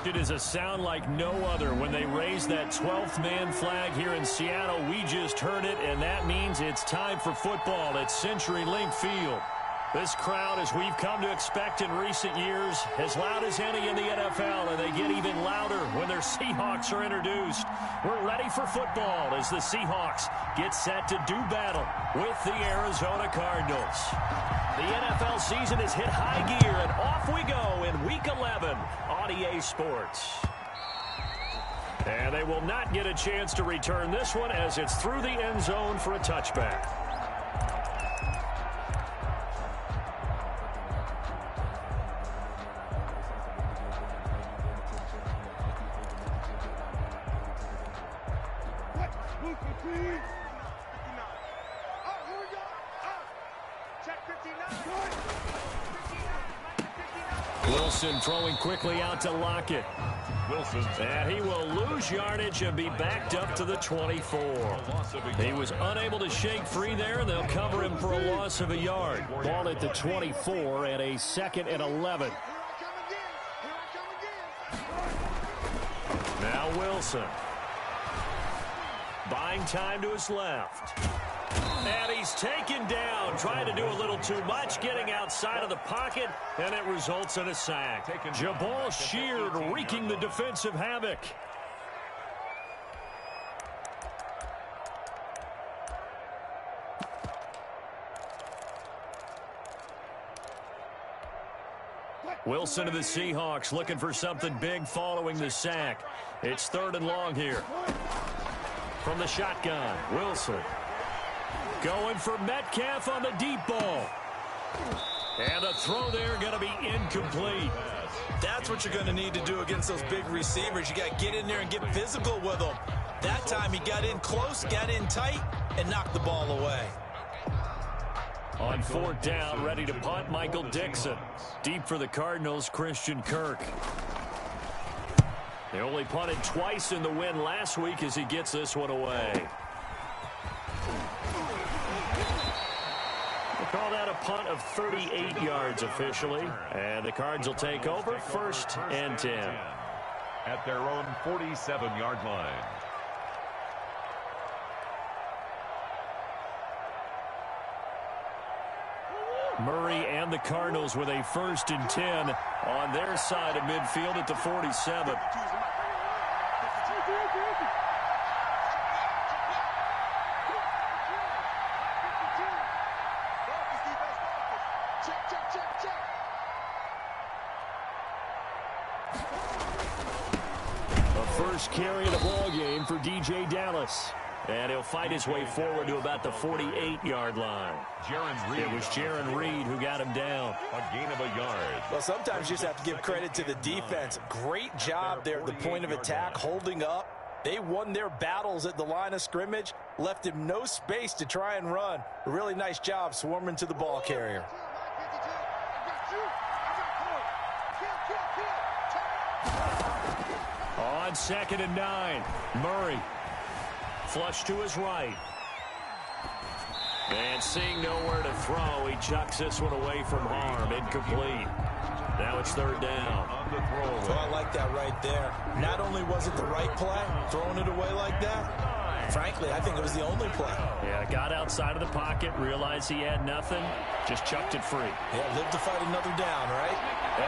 It is a sound like no other when they raise that 12th man flag here in Seattle. We just heard it, and that means it's time for football at CenturyLink Field. This crowd, as we've come to expect in recent years, as loud as any in the NFL, and they get even louder when their Seahawks are introduced. We're ready for football as the Seahawks get set to do battle with the Arizona Cardinals. The NFL season has hit high gear, and off we go in Week 11 on EA Sports. And they will not get a chance to return this one as it's through the end zone for a touchback. Wilson throwing quickly out to Lockett. And he will lose yardage and be backed up to the 24. He was unable to shake free there, and they'll cover him for a loss of a yard. Ball at the 24 and a 2nd and 11. Now Wilson. Buying time to his left. And he's taken down, trying to do a little too much, getting outside of the pocket, and it results in a sack. Jabal Sheard wreaking the defensive havoc. Wilson of the Seahawks looking for something big following the sack. It's 3rd and long here. From the shotgun, Wilson. Going for Metcalf on the deep ball. And the throw there going to be incomplete. That's what you're going to need to do against those big receivers. You got to get in there and get physical with them. That time he got in close, got in tight, and knocked the ball away. On 4th down, ready to punt, Michael Dixon. Deep for the Cardinals, Christian Kirk. They only punted twice in the win last week as he gets this one away. Call that a punt of 38 yards officially. And the Cards will take over 1st and 10. At their own 47-yard line. Murray and the Cardinals with a 1st and 10 on their side of midfield at the 47. First carry of the ball game for DJ Dallas. And he'll fight his way forward to about the 48-yard line. It was Jaron Reed who got him down. A gain of a yard. Well, sometimes you just have to give credit to the defense. Great job there at the point of attack, holding up. They won their battles at the line of scrimmage, left him no space to try and run. A really nice job swarming to the ball carrier. On 2nd and 9, Murray. Flush to his right. And seeing nowhere to throw, he chucks this one away from harm. Incomplete. Now it's 3rd down. Oh, I like that right there. Not only was it the right play, throwing it away like that, frankly, I think it was the only play. Yeah, got outside of the pocket, realized he had nothing, just chucked it free. Yeah, live to fight another down, right?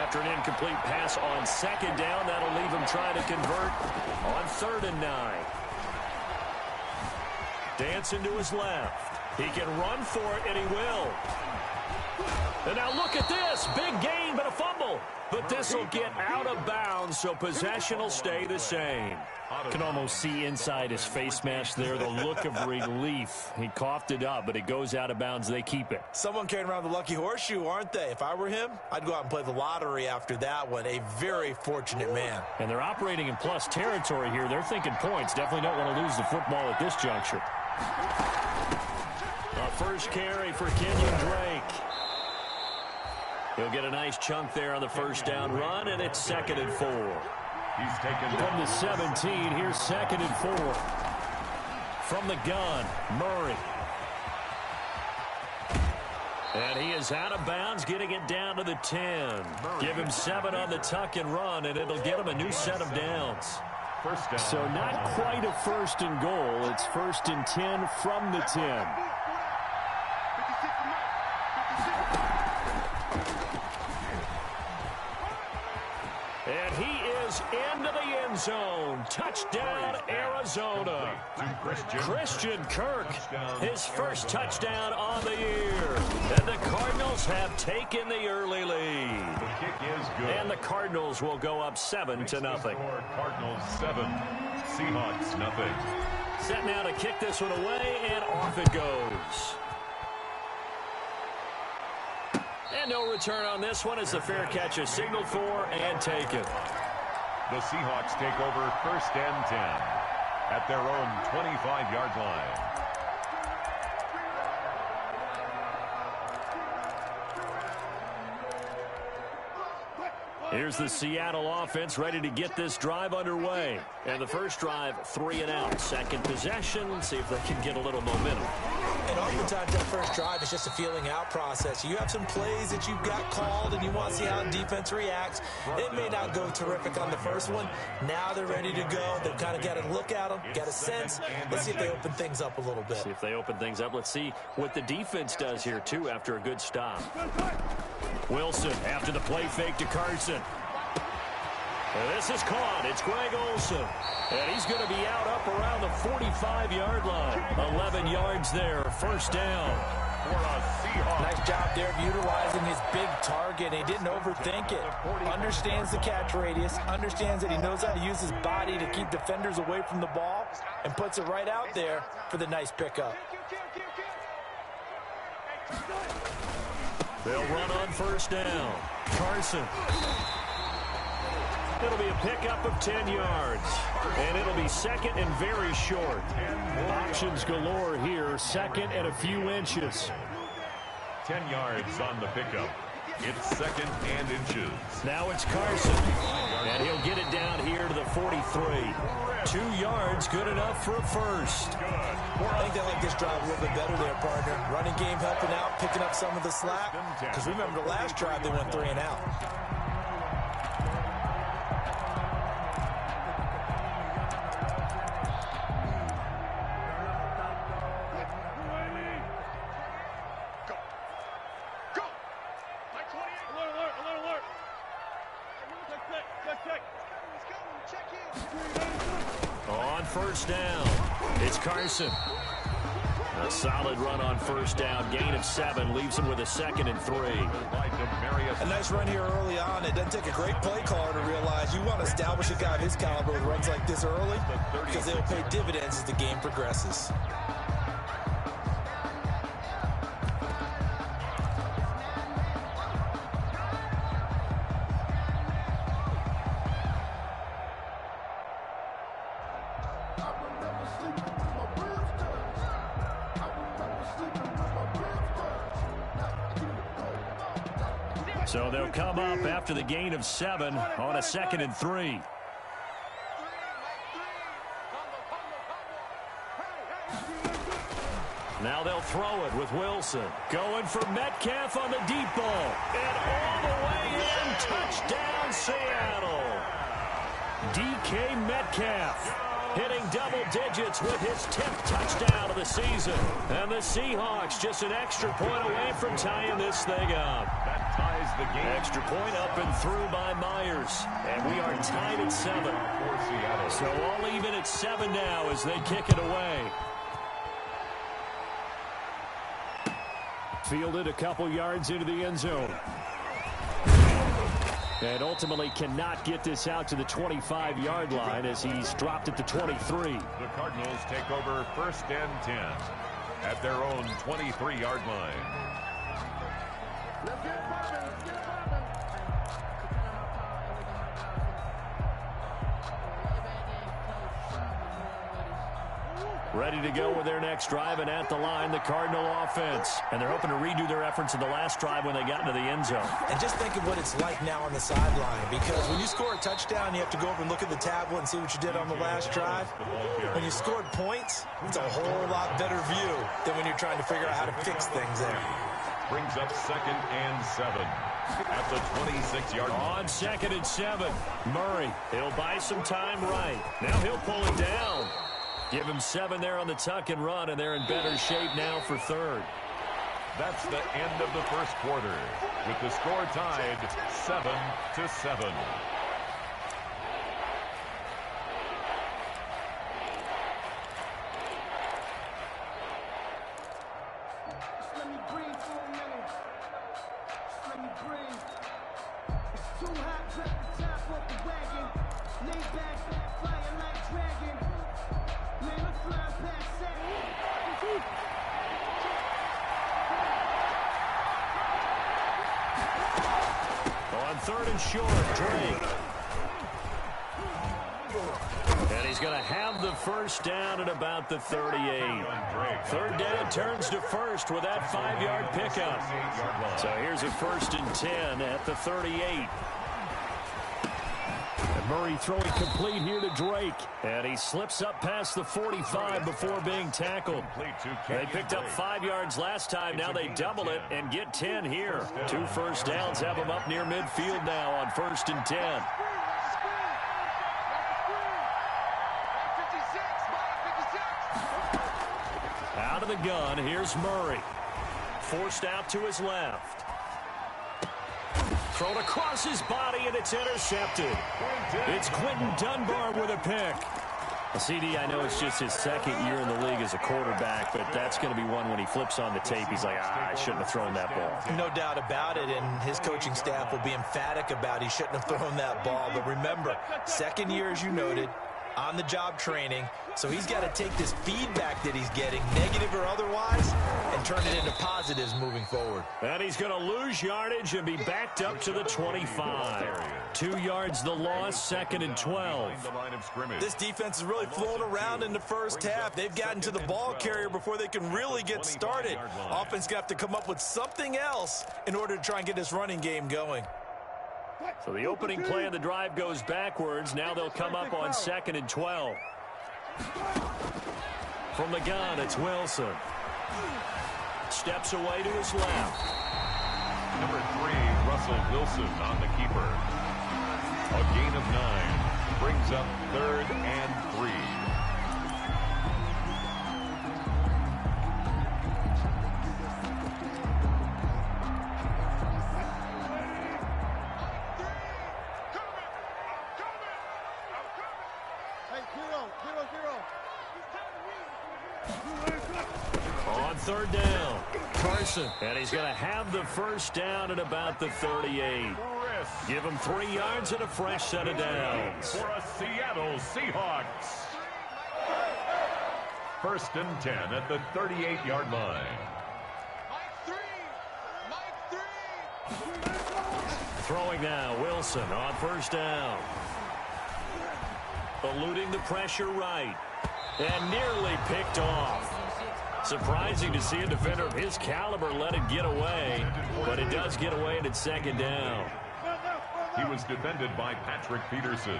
After an incomplete pass on 2nd down, that'll leave him trying to convert on 3rd and 9. Dancing to his left. He can run for it, and he will. And now look at this. Big gain, but a fumble. But this will get out of bounds, so possession will stay the same. Can almost see inside his face mask there the look of relief. He coughed it up, but it goes out of bounds. They keep it. Someone carrying around the lucky horseshoe, aren't they? If I were him, I'd go out and play the lottery after that one. A very fortunate man. And they're operating in plus territory here. They're thinking points. Definitely don't want to lose the football at this juncture. A first carry for Kenyon Drake. He'll get a nice chunk there on the 1st down run, and it's 2nd and 4. He's taken from the 17. Here's 2nd and 4. From the gun, Murray. And he is out of bounds, getting it down to the 10. Give him 7 on the tuck and run, and it'll get him a new set of downs. First down. So not quite a first and goal. It's first and 10 from the 10. And he is into the end zone. Touchdown, Arizona. Christian Kirk, his first touchdown on the year. And the Cardinals have taken the early lead. The kick is good. And the Cardinals will go up 7-0. Cardinals 7, Seahawks nothing. Set now to kick this one away, and off it goes. And no return on this one as the fair catch is signaled for and taken. The Seahawks take over first and 10 at their own 25-yard line. Here's the Seattle offense ready to get this drive underway. And the first drive, 3 and out. Second possession, see if they can get a little momentum. And oftentimes that first drive is just a feeling out process. You have some plays that you've got called and you want to see how the defense reacts. It may not go terrific on the first one. Now they're ready to go. They've kind of got to look at them, got a sense. Let's see if they open things up a little bit. See if they open things up. Let's see what the defense does here, too, after a good stop. Wilson after the play fake to Carson. This is caught. It's Greg Olsen. And he's going to be out up around the 45-yard line. 11 yards there. First down. Nice job there of utilizing his big target. He didn't overthink it. Understands the catch radius. Understands that he knows how to use his body to keep defenders away from the ball. And puts it right out there for the nice pickup. They'll run on first down. Carson. It'll be a pickup of 10 yards. And it'll be second and very short. Options galore here. Second and a few inches. 10 yards on the pickup. It's second and inches. Now it's Carson. And he'll get it down here to the 43. 2 yards, good enough for a first. I think they like this drive a little bit better there, partner. Running game helping out, picking up some of the slack. Because remember the last drive, they went 3 and out. On first down, it's Carson. A solid run on first down. Gain of 7 leaves him with a second and 3. A nice run here early on. It doesn't take a great play caller to realize you want to establish a guy of his caliber with runs like this early because they'll pay dividends as the game progresses. So they'll come up after the gain of 7 on a second and 3. Now they'll throw it with Wilson. Going for Metcalf on the deep ball. And all the way in. Touchdown, Seattle. DK Metcalf hitting double digits with his 10th touchdown of the season. And the Seahawks just an extra point away from tying this thing up. That ties the game. Extra point up and through by Myers. And we are tied at 7. So all even at 7 now as they kick it away. Fielded a couple yards into the end zone. And ultimately cannot get this out to the 25-yard line as he's dropped at the 23. The Cardinals take over first and 10 at their own 23-yard line. Ready to go with their next drive, and at the line, the Cardinal offense. And they're hoping to redo their efforts in the last drive when they got into the end zone. And just think of what it's like now on the sideline, because when you score a touchdown, you have to go over and look at the tablet and see what you did on the last drive. When you scored points, it's a whole lot better view than when you're trying to figure out how to fix things there. Brings up 2nd and 7 at the 26-yard line. On 2nd and 7, Murray. He'll buy some time right. Now he'll pull it down. Give him 7 there on the tuck and run, and they're in better shape now for 3rd. That's the end of the first quarter, with the score tied 7-7. On 3rd and short, Drake. And he's going to have the first down at about the 38. 3rd down turns to 1st with that 5-yard pickup. So here's a 1st and 10 at the 38. And Murray throwing complete here to Drake. And he slips up past the 45 before being tackled. They picked up 5 yards last time. Now they double it and get 10 here. 2 first downs have them up near midfield now on 1st and 10. Out of the gun, here's Murray. Forced out to his left. Thrown across his body, and it's intercepted. It's Quentin Dunbar with a pick. CD, I know it's just his 2nd year in the league as a quarterback, but that's going to be one when he flips on the tape. He's like, I shouldn't have thrown that ball. No doubt about it, and his coaching staff will be emphatic about he shouldn't have thrown that ball. But remember, 2nd year, as you noted, on-the-job training, so he's got to take this feedback that he's getting, negative or otherwise, and turn it into positives moving forward. And he's going to lose yardage and be backed up to the 25. 2 yards the loss, 2nd and 12. This defense is really flown around in the first half. They've gotten to the ball carrier before they can really get started. Offense going to have to come up with something else in order to try and get this running game going. So the opening play of the drive goes backwards. Now they'll come up on 2nd and 12. From the gun, it's Wilson. Steps away to his left. Number 3, Russell Wilson on the keeper. A gain of 9. Brings up 3rd and 3. On 3rd down, Carson. And he's going to have the first down at about the 38. Give him 3 yards and a fresh set of downs. For a Seattle Seahawks. 1st and 10 at the 38-yard line. Throwing now, Wilson on 1st down. Eluding the pressure right. And nearly picked off. Surprising to see a defender of his caliber let it get away. But it does get away and it's 2nd down. He was defended by Patrick Peterson.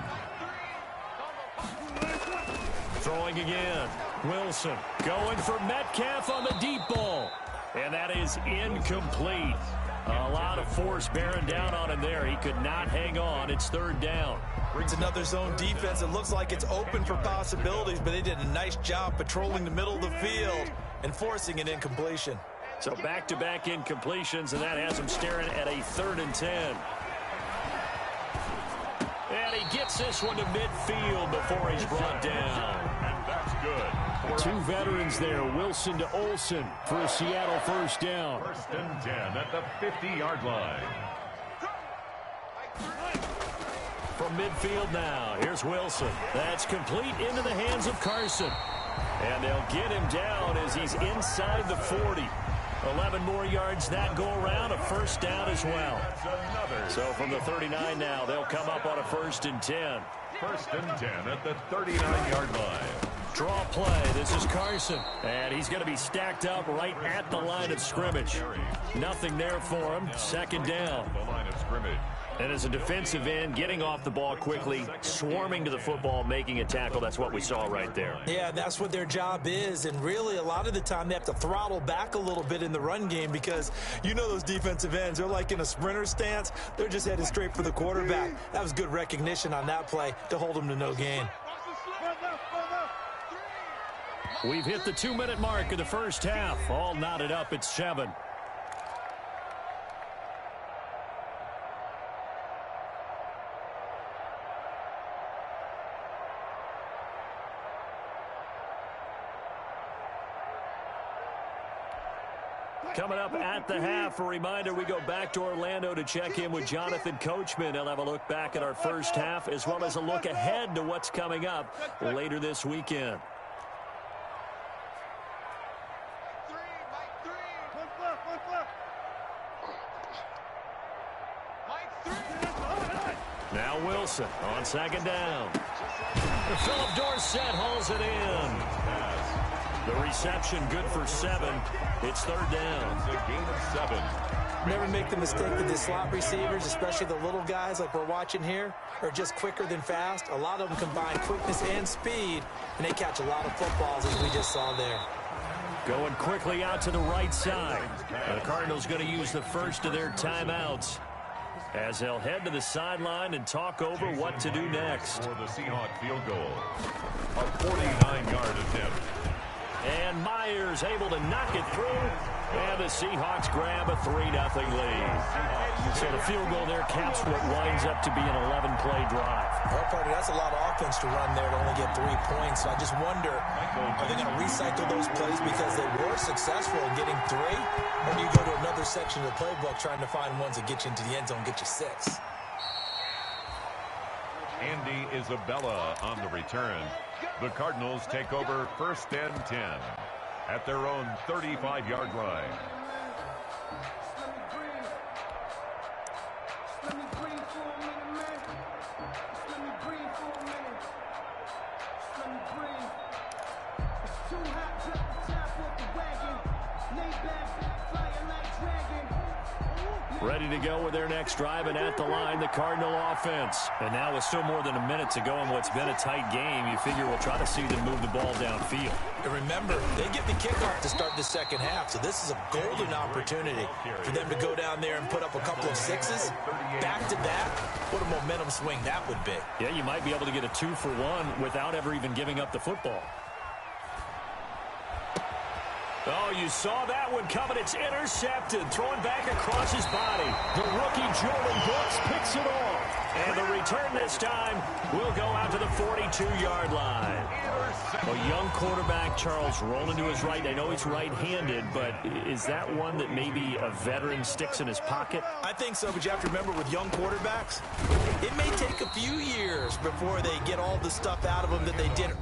Throwing again. Wilson going for Metcalf on the deep ball. And that is incomplete. A lot of force bearing down on him there. He could not hang on. It's 3rd down. Brings another zone defense. It looks like it's open for possibilities, but they did a nice job patrolling the middle of the field and forcing an incompletion. So back-to-back incompletions, and that has him staring at a 3rd and 10. And he gets this one to midfield before he's brought down. And that's good. 2 veterans there, Wilson to Olsen for a Seattle first down. 1st and 10 at the 50-yard line. From midfield now, here's Wilson. That's complete into the hands of Carson. And they'll get him down as he's inside the 40. 11 more yards that go around, a first down as well. So from the 39 now, they'll come up on a 1st and 10. 1st and 10 at the 39-yard line. Draw play. This is Carson. And he's going to be stacked up right at the line of scrimmage. Nothing there for him. 2nd down. The line of scrimmage. And as a defensive end, getting off the ball quickly, swarming to the football, making a tackle, that's what we saw right there. Yeah, that's what their job is. And really, a lot of the time, they have to throttle back a little bit in the run game because you know those defensive ends, they're like in a sprinter stance. They're just headed straight for the quarterback. That was good recognition on that play to hold them to no gain. We've hit the 2-minute mark of the first half. All knotted up at 7. Coming up at the half, a reminder, we go back to Orlando to check in with Jonathan Coachman. He'll have a look back at our first half as well as a look ahead to what's coming up later this weekend. Now Wilson on second down. Philip Dorsett hauls it in. The reception good for 7. It's third down. It's a gain of 7. Never make the mistake that the slot receivers, especially the little guys like we're watching here, are just quicker than fast. A lot of them combine quickness and speed, and they catch a lot of footballs, as we just saw there. Going quickly out to the right side. The Cardinals going to use the first of their timeouts as they'll head to the sideline and talk over what to do next. For the Seahawk field goal. A 49-yard attempt. And Myers able to knock it through. And the Seahawks grab a 3-0 lead. So the field goal there caps what winds up to be an 11-play drive. Well, partner, that's a lot of offense to run there to only get 3 points. So I just wonder, are they going to recycle those plays because they were successful in getting 3? Or do you go to another section of the playbook trying to find ones that get you into the end zone, get you 6? Andy Isabella on the return. The Cardinals take over 1st and 10 at their own 35-yard line. Ready to go with their next drive, and at the line, the Cardinal offense. And now with still more than a minute to go in what's been a tight game, you figure we'll try to see them move the ball downfield. And remember, they get the kickoff to start the second half, so this is a golden opportunity for them to go down there and put up a couple of 6s back-to-back. What a momentum swing that would be. Yeah, you might be able to get a 2-for-1 without ever even giving up the football. Oh, you saw that one coming. It's intercepted. Throwing back across his body. The rookie Jordan Brooks picks it off. And the return this time will go out to the 42-yard line. A young quarterback, Charles, rolling to his right. I know he's right-handed, but is that one that maybe a veteran sticks in his pocket? I think so, but you have to remember with young quarterbacks, it may take a few years before they get all the stuff out of them that they did.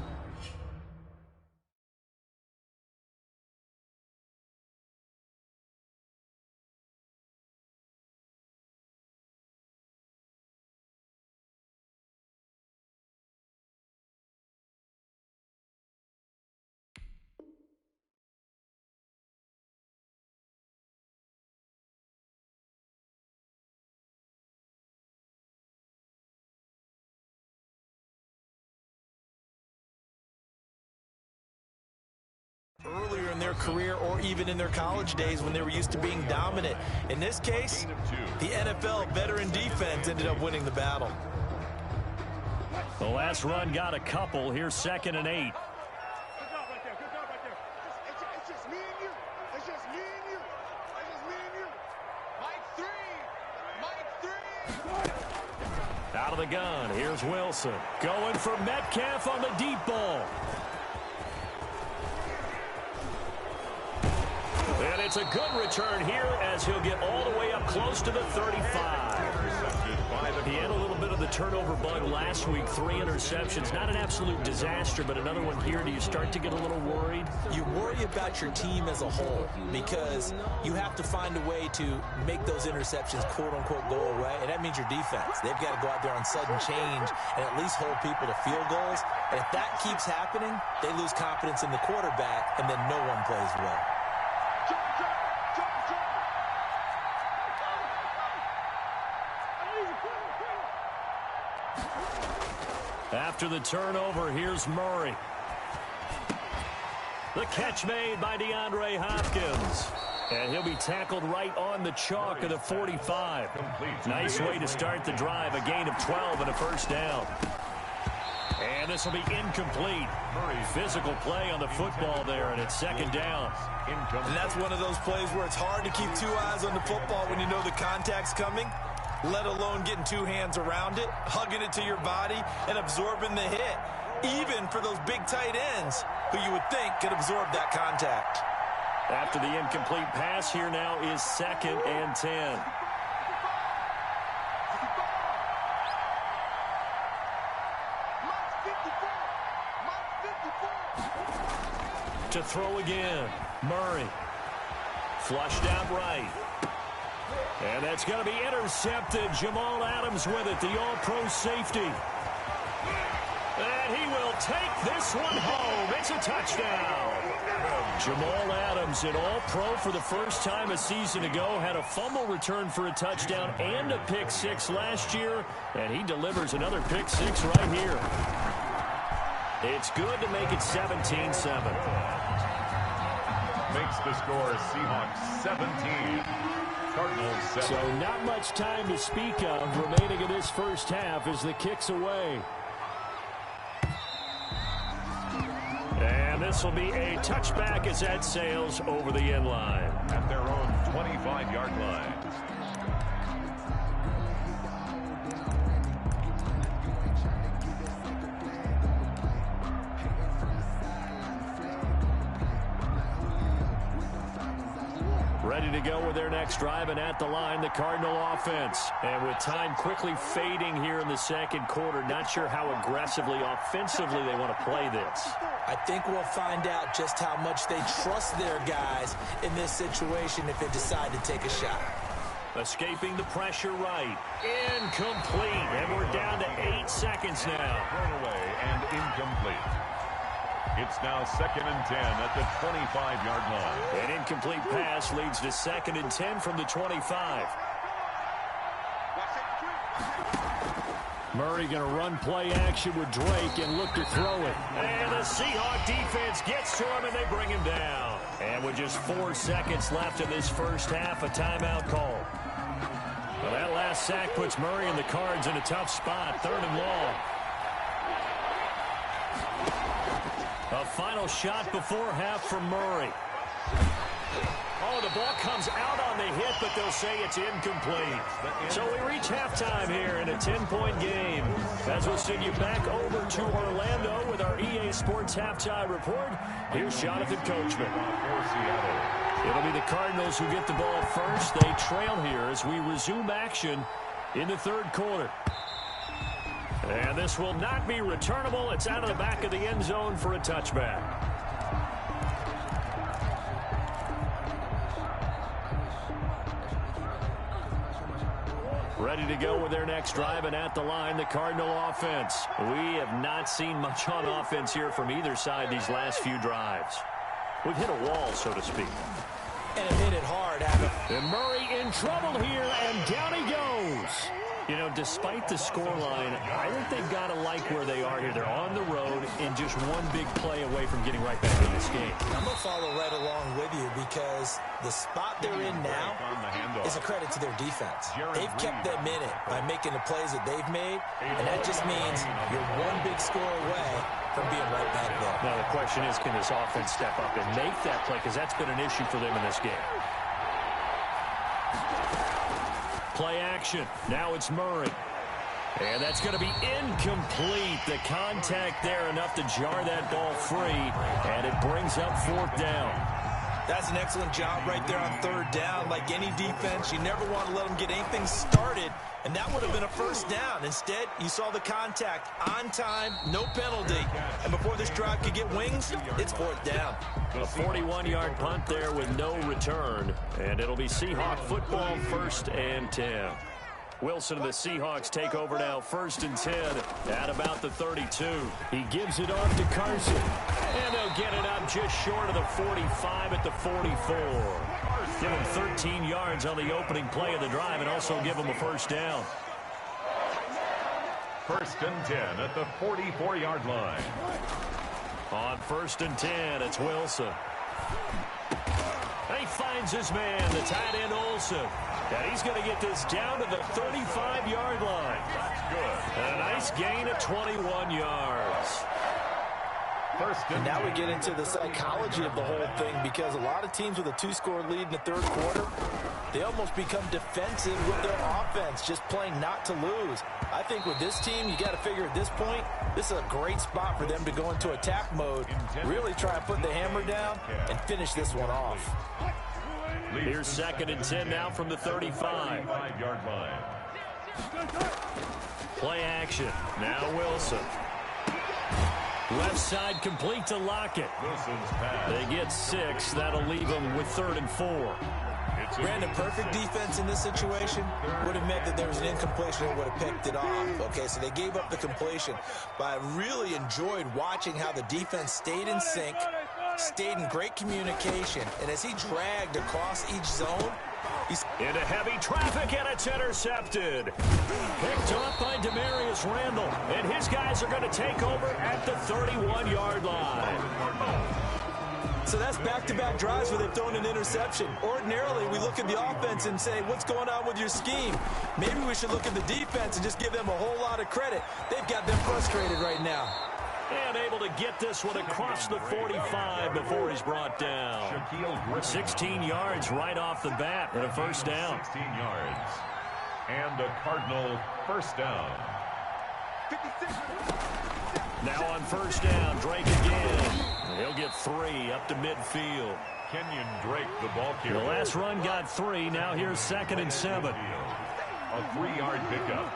Earlier in their career or even in their college days when they were used to being dominant. In this case, the NFL veteran defense ended up winning the battle. The last run got a couple. Here's 2nd and 8. Out of the gun, here's Wilson. Going for Metcalf on the deep ball. And it's a good return here as he'll get all the way up close to the 35. He had a little bit of the turnover bug last week, 3 interceptions. Not an absolute disaster, but another one here. Do you start to get a little worried? You worry about your team as a whole because you have to find a way to make those interceptions, quote-unquote, go away, and that means your defense. They've got to go out there on sudden change and at least hold people to field goals. And if that keeps happening, they lose confidence in the quarterback, and then no one plays well. After the turnover, here's Murray. The catch made by DeAndre Hopkins. And he'll be tackled right on the chalk of the 45. Nice way to start the drive. A gain of 12 and a first down. And this will be incomplete. Physical play on the football there, and it's second down. And that's one of those plays where it's hard to keep two eyes on the football when you know the contact's coming, let alone getting two hands around it, hugging it to your body, and absorbing the hit, even for those big tight ends who you would think could absorb that contact. After the incomplete pass, here now is 2nd and 10. To throw again, Murray. Flushed out right. And that's going to be intercepted. Jamal Adams with it, the all-pro safety. And he will take this one home. It's a touchdown. Jamal Adams, an all-pro for the first time a season ago, had a fumble return for a touchdown and a pick six last year, and he delivers another pick six right here. It's good to make it 17-7. Makes the score Seahawks 17. Cardinals 7. So not much time to speak of remaining in this first half as the kick's away. And this will be a touchback as that sails over the end line. At their own 25-yard line. Ready to go with their next drive, and at the line, the Cardinal offense. And with time quickly fading here in the second quarter, not sure how aggressively, offensively they want to play this. I think we'll find out just how much they trust their guys in this situation if they decide to take a shot. Escaping the pressure right. Incomplete. And we're down to 8 seconds now. Thrown away and incomplete. It's now 2nd and 10 at the 25-yard line. An incomplete pass leads to 2nd and 10 from the 25. Murray going to run play action with Drake and look to throw it. And the Seahawk defense gets to him, and they bring him down. And with just 4 seconds left in this first half, a timeout call. Well, that last sack puts Murray and the Cards in a tough spot, 3rd and long. A final shot before half from Murray. Oh, the ball comes out on the hit, but they'll say it's incomplete. So we reach halftime here in a 10-point game. As we'll send you back over to Orlando with our EA Sports Halftime Report, here's Jonathan Coachman. It'll be the Cardinals who get the ball first. They trail here as we resume action in the 3rd quarter. And this will not be returnable. It's out of the back of the end zone for a touchback. Ready to go with their next drive, and at the line, the Cardinal offense. We have not seen much on offense here from either side these last few drives. We've hit a wall, so to speak. And it hit it hard, Adam. And Murray in trouble here, and down he goes. You know, despite the scoreline, I think they've got to like where they are here. They're on the road and just one big play away from getting right back in this game. I'm going to follow right along with you because the spot they're in now is a credit to their defense. They've kept them in it by making the plays that they've made, and that just means you're one big score away from being right back there. Now, the question is, can this offense step up and make that play? Because that's been an issue for them in this game. Play action. Now it's Murray. And that's going to be incomplete. The contact there enough to jar that ball free. And it brings up 4th down. That's an excellent job right there on 3rd down. Like any defense, you never want to let them get anything started. And that would have been a first down. Instead, you saw the contact on time, no penalty. And before this drive could get wings, it's 4th down. A 41-yard punt there with no return. And it'll be Seahawk football, 1st and 10. Wilson and the Seahawks take over now, 1st and 10 at about the 32. He gives it off to Carson. And they'll get it up just short of the 45 at the 44. Give him 13 yards on the opening play of the drive and also give him a first down. First and 10 at the 44-yard line. On first and 10, it's Wilson. He finds his man, the tight end Olsen. And he's going to get this down to the 35-yard line. That's good. And a nice gain of 21 yards. And now we get into the psychology of the whole thing, because a lot of teams with a 2-score lead in the third quarter, they almost become defensive with their offense, just playing not to lose. I think with this team, you got to figure at this point, this is a great spot for them to go into attack mode, really try to put the hammer down and finish this one off. Here's second and 10 now from the 35-yard line. Play action. Now Wilson. Left side complete to Lockett. They get 6. That'll leave them with 3rd and 4. Brandon, perfect defense in this situation would have meant that there was an incompletion and would have picked it off. Okay, so they gave up the completion. But I really enjoyed watching how the defense stayed in sync, stayed in great communication, and as he dragged across each zone, he's into heavy traffic, and it's intercepted. Picked up by Demarius Randall, and his guys are going to take over at the 31-yard line. So that's back-to-back drives where they've thrown an interception. Ordinarily, we look at the offense and say, what's going on with your scheme? Maybe we should look at the defense and just give them a whole lot of credit. They've got them frustrated right now. And able to get this one across the 45 before he's brought down. 16 yards right off the bat and a first down. 16 yards. And a Cardinal first down. Now on first down, Drake again. He'll get 3 up to midfield. Kenyon Drake, the ball carrier. The last run got 3. Now here's second and 7. A 3-yard pickup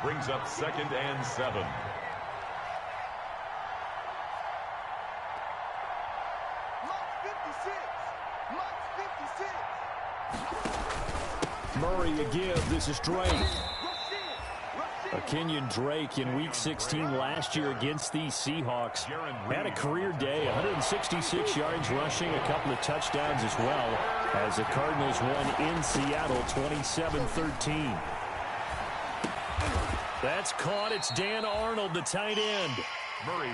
brings up second and 7. Murray a give. This is Drake. Kenyon Drake in Week 16 last year against the Seahawks had a career day, 166 yards rushing, a couple of touchdowns as well, as the Cardinals won in Seattle 27-13. That's caught. It's Dan Arnold, the tight end.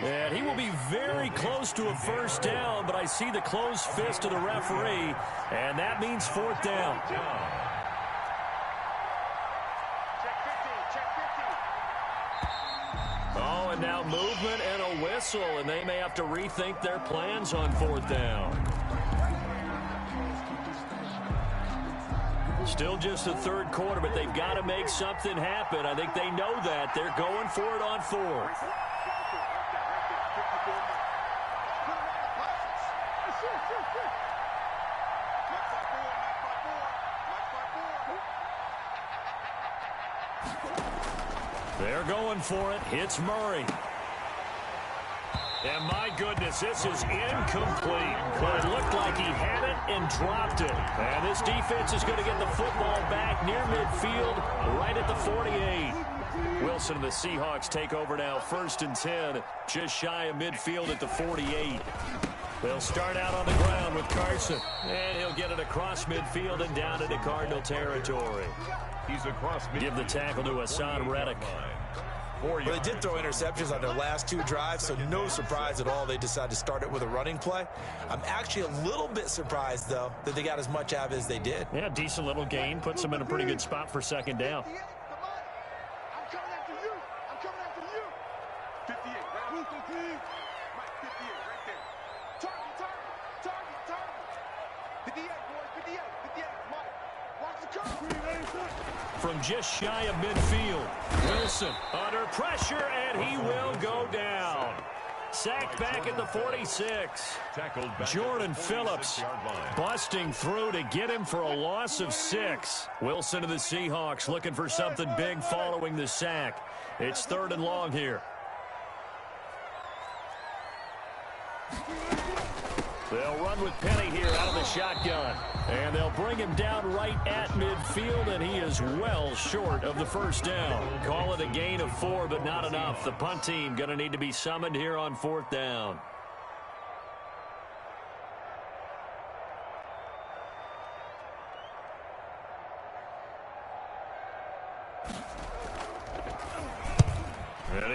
And he will be very close to a first down, but I see the closed fist of the referee, and that means 4th down. Oh, and now movement and a whistle, and they may have to rethink their plans on 4th down. Still just the third quarter, but they've got to make something happen. I think they know that. They're going for it on 4th. They're going for it. It's Murray. And my goodness, this is incomplete. But it looked like he had it and dropped it. And this defense is going to get the football back near midfield, right at the 48. Wilson and the Seahawks take over now, 1st and 10, just shy of midfield at the 48. They'll start out on the ground with Carson. And he'll get it across midfield and down into Cardinal territory. He's across midfield. Give the tackle to Hassan Reddick. Well, they did throw interceptions on their last 2 drives, so no surprise at all they decided to start it with a running play. I'm actually a little bit surprised, though, that they got as much out of it as they did. Yeah, decent little gain. Puts them in a pretty good spot for 2nd down. I'm coming after you. I'm coming after you. 58. Right? 58 right there. Target. 58, boys. 58. Mike. Watch the curve. From just shy of midfield, Wilson under pressure, and he will go down. Sacked back at the 46. Jordan Phillips busting through to get him for a loss of 6. Wilson to the Seahawks looking for something big following the sack. It's 3rd and long here. They'll run with Penny here out of the shotgun. And they'll bring him down right at midfield, and he is well short of the first down. Call it a gain of 4, but not enough. The punt team going to need to be summoned here on 4th down.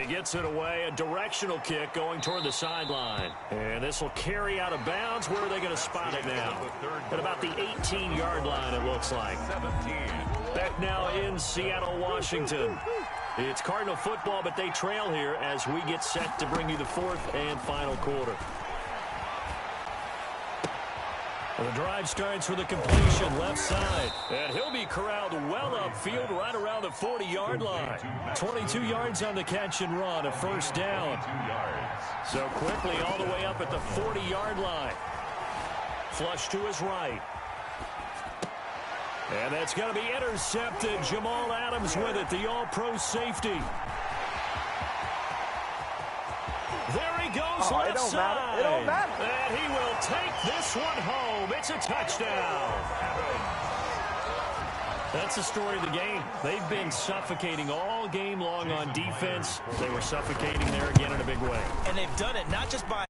gets it away. A directional kick going toward the sideline. And this will carry out of bounds. Where are they going to spot it now? At about the 18-yard line, it looks like. 17. Back now in Seattle, Washington. It's Cardinal football, but they trail here as we get set to bring you the fourth and final quarter. The drive starts with a completion left side. And he'll be corralled well upfield right around the 40-yard line. 22 yards on the catch and run, a first down. 2 yards. So quickly all the way up at the 40-yard line. Flush to his right. And that's going to be intercepted. Jamal Adams with it, the all-pro safety. There he goes, left side. It don't matter. And he will take this one home. It's a touchdown. That's the story of the game. They've been suffocating all game long on defense. They were suffocating there again in a big way. And they've done it not just by